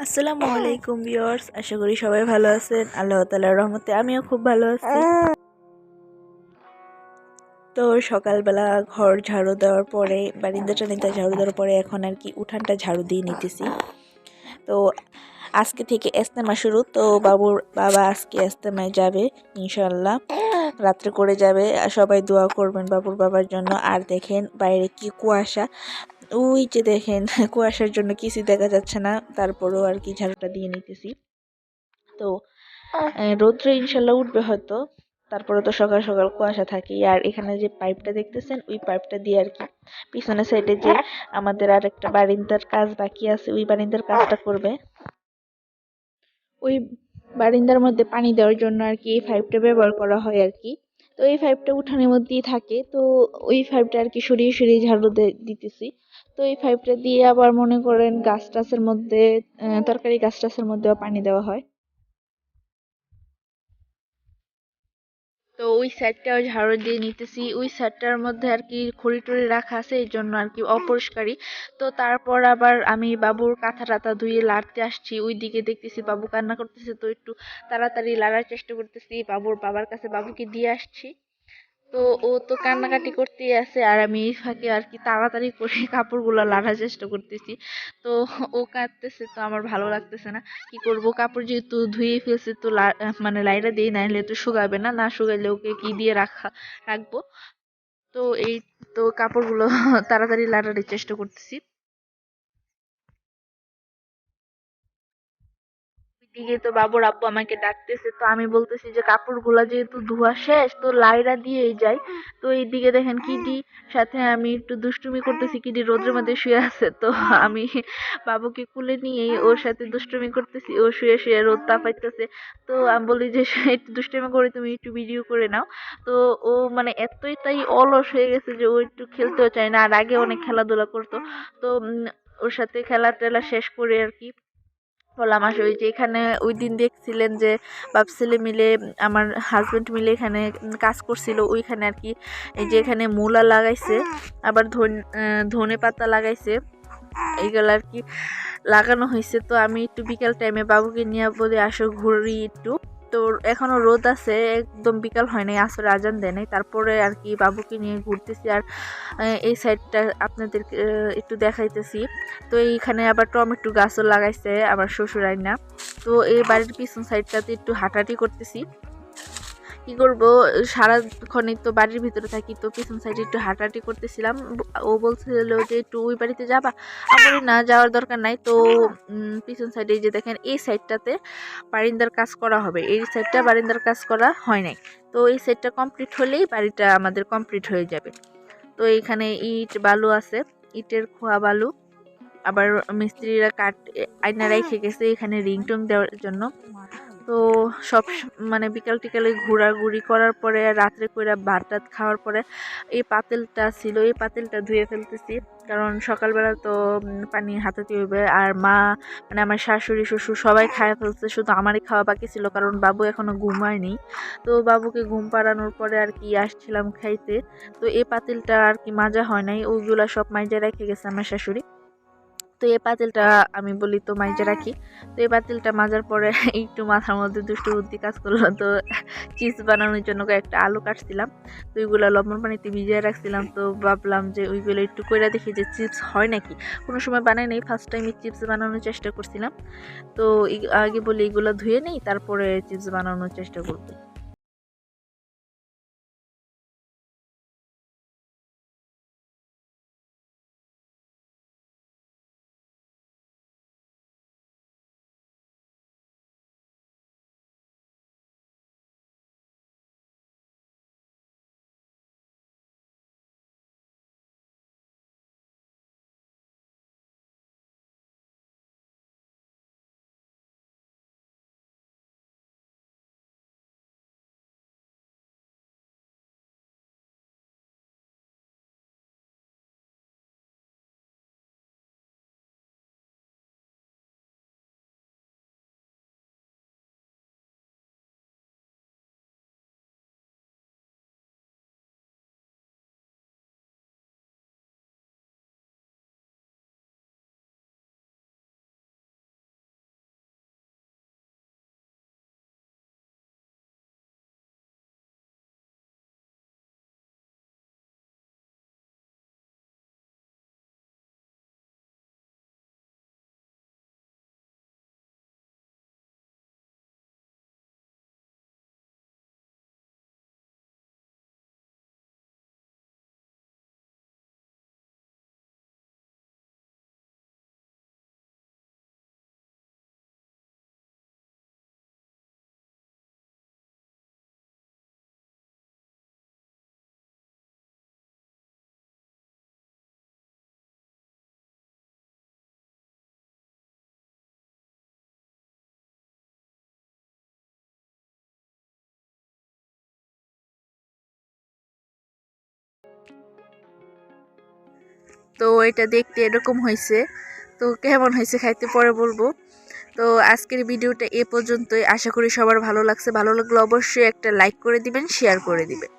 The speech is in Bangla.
আসসালামু আলাইকুম ভিউয়ার্স, আশা করি সবাই ভালো আছেন। আল্লাহ তাআলার রহমতে আমিও খুব ভালো আছি। তো সকালবেলা ঘর ঝাড়ু দেওয়ার পরে, বারিন্দা টারিন্দা ঝাড়ু দেওয়ার পরে এখন আর কি উঠানটা ঝাড়ু দিয়ে নিতেছি। তো আজকে থেকে ইস্তেমা শুরু। তো বাবুর বাবা আজকে ইস্তেমায় যাবে ইনশাআল্লাহ, রাত্রে করে যাবে। আর সবাই দোয়া করবেন বাবুর বাবার জন্য। আর দেখেন বাইরে কি কুয়াশা, ওই যে দেখেন কুয়াশার জন্য কিছু দেখা যাচ্ছে না, তারপরেও আর কি ঝাড়ুটা দিয়ে নিতেছি। তো রৌদ্র ইনশাল্লাহ উঠবে হয়তো, তারপরে তো সকাল সকাল কুয়াশা থাকেই। আর এখানে যে পাইপটা দেখতেছেন, ওই পাইপটা দিয়ে আর কি পিছনের সাইডে যে আমাদের আর একটা বারিন্দার কাজ বাকি আছে, ওই বারিন্দার কাজটা করবে। ওই বারিন্দার মধ্যে পানি দেওয়ার জন্য আর কি এই পাইপটা ব্যবহার করা হয় আর কি। তো এই পাইপটা উঠানের মধ্যেই থাকে, তো ওই পাইপটা আর কি সরিয়ে সরিয়ে ঝাড়ু দিতেছি। তো এই পাইপটা দিয়ে আবার মনে করেন গাছ টাছের মধ্যে, তরকারি গাছ টাছের মধ্যেও পানি দেওয়া হয়। তো ওই সাইডটাও ঝাড়ু দিয়ে নিতেছি। ওই সাইডটার মধ্যে আর কি খড়ি টড়ি রাখা আছে, এই জন্য আর কি অপরিষ্কারই। তো তারপর আবার আমি বাবুর কাঁথা টাথা ধুয়ে লাড়তে আসছি, ওই দিকে দেখতেছি বাবু কান্না করতেছে, তো একটু তাড়াতাড়ি লাড়ার চেষ্টা করতেছি, বাবুর বাবার কাছে বাবুকে দিয়ে আসছি। তো ও তো কান্নাকাটি করতেই আছে, আর আমি এই ফাঁকে আর কি তাড়াতাড়ি করে কাপড়গুলো লাড়ার চেষ্টা করতেছি। তো ও কাঁদতেছে, তো আমার ভালো লাগতেছে না। কি করব, কাপড় যেহেতু ধুয়ে ফেলছে, তো মানে লাইরা দিই, নাইলে তো শুকাবে না, না শুকাইলে ওকে কি দিয়ে রাখবো। তো এই, তো কাপড়গুলো তাড়াতাড়ি লাড়ার চেষ্টা করতেছি। এদিকে তো বাবুর আব্বু আমাকে ডাকতেছে, তো আমি বলতেছি যে কাপড়গুলা যেহেতু ধোয়া শেষ, তো লাইরা দিয়েই যাই। তো এইদিকে দেখেন কিডি সাথে আমি একটু দুষ্টুমি করতেছি, কিডি রোদ্রের মধ্যে শুয়ে আছে। তো আমি বাবুকে কুলে নিয়ে ওর সাথে দুষ্টুমি করতেছি, ও শুয়ে শুয়ে রোদ তাপাইতেছে। তো আমি বলি যে একটু দুষ্টুমি করে তুমি একটু ভিডিও করে নাও। তো ও মানে এতই তাই অলস হয়ে গেছে যে ও একটু খেলতেও চায় না, আর আগে অনেক খেলাধুলা করতো। তো ওর সাথে খেলা টেলা শেষ করে আর কি বললাম আসলে, ওই যে এখানে ওই দিন দেখছিলেন যে বাপ ছেলে মিলে, আমার হাজবেন্ড মিলে এখানে কাজ করছিল, ওইখানে আর কি এই যে এখানে মূলা লাগাইছে, আবার ধনে পাতা লাগাইছে, এইগুলো আর কি লাগানো হয়েছে। তো আমি একটু বিকাল টাইমে বাবুকে নিয়ে বলে আসো ঘুরি একটু। তো এখনো রোদ আছে, একদম বিকাল হয় নাই, আসরে আজান দেয় নাই, তারপরে আর কি বাবুকে নিয়ে ঘুরতেছি। আর এই সাইডটা আপনাদেরকে একটু দেখাইতেছি। তো এইখানে আবার টমেটো গাছও লাগাইছে আবার শ্বশুর আইনা। তো এই বাড়ির পিছন সাইডটাতে একটু হাঁটাহাঁটি করতেছি। কি করব, সারাক্ষণই তো বাড়ির ভিতরে থাকি, তো পিছন সাইডে একটু হাঁটাহাঁটি করতেছিলাম। ও বলছিল যে একটু ওই বাড়িতে যাবা, আমি বলি না, যাওয়ার দরকার নাই। তো পিছন সাইডে যে দেখেন এই সাইডটাতে বারিন্দার কাজ করা হবে, এই সাইডটা বারিন্দার কাজ করা হয় নাই। তো এই সাইডটা কমপ্লিট হলেই বাড়িটা আমাদের কমপ্লিট হয়ে যাবে। তো এইখানে ইট বালু আছে, ইটের খোয়া বালু। আবার মিস্ত্রিরা কাঠ আয়না রেখে গেছে এখানে রিংটং দেওয়ার জন্য। তো মানে বিকাল টিকালে ঘোরাঘুরি করার পরে রাত্রে কইরা ভাত টাত খাওয়ার পরে এই পাতিলটা ছিল, এই পাতিলটা ধুয়ে ফেলতেছি। কারণ সকালবেলা তো পানি হাতাতে হইবে। আর মা মানে আমার শাশুড়ি শ্বশুর সবাই খায় ফেলছে, শুধু আমারই খাওয়া বাকি ছিল, কারণ বাবু এখনো ঘুমায়নি। তো বাবুকে ঘুম পাড়ানোর পরে আর কি আসছিলাম খাইতে। তো এই পাতিলটা আর কি মাজা হয় নাই, ওইগুলা সব মাইজা রেখে গেছে আমার শাশুড়ি। তো এই পাতিলটা আমি বলি তো মাইজে রাখি। তো এই পাতিলটা মাজার পরে একটু মাথার মধ্যে দুষ্টু বুদ্ধি কাজ করলো। তো চিপস বানানোর জন্য কয়েকটা আলু কাটছিলাম, তো ওইগুলো লবণ পানিতে ভিজিয়ে রাখছিলাম। তো ভাবলাম যে ওইগুলো একটু কইরা দেখি যে চিপস হয় নাকি। কোনো সময় বানাই নাই, ফার্স্ট টাইম চিপস বানানোর চেষ্টা করছিলাম। তো আগে বলি এগুলো ধুয়ে নেই, তারপরে চিপস বানানোর চেষ্টা করবো। তো এটা দেখতে এরকম হয়েছে। তো কেমন হয়েছে খাইতে পরে বলবো। তো আজকের ভিডিওটা এ পর্যন্তই। আশা করি সবার ভালো লাগছে। ভালো লাগলে অবশ্যই একটা লাইক করে দিবেন, শেয়ার করে দিবেন।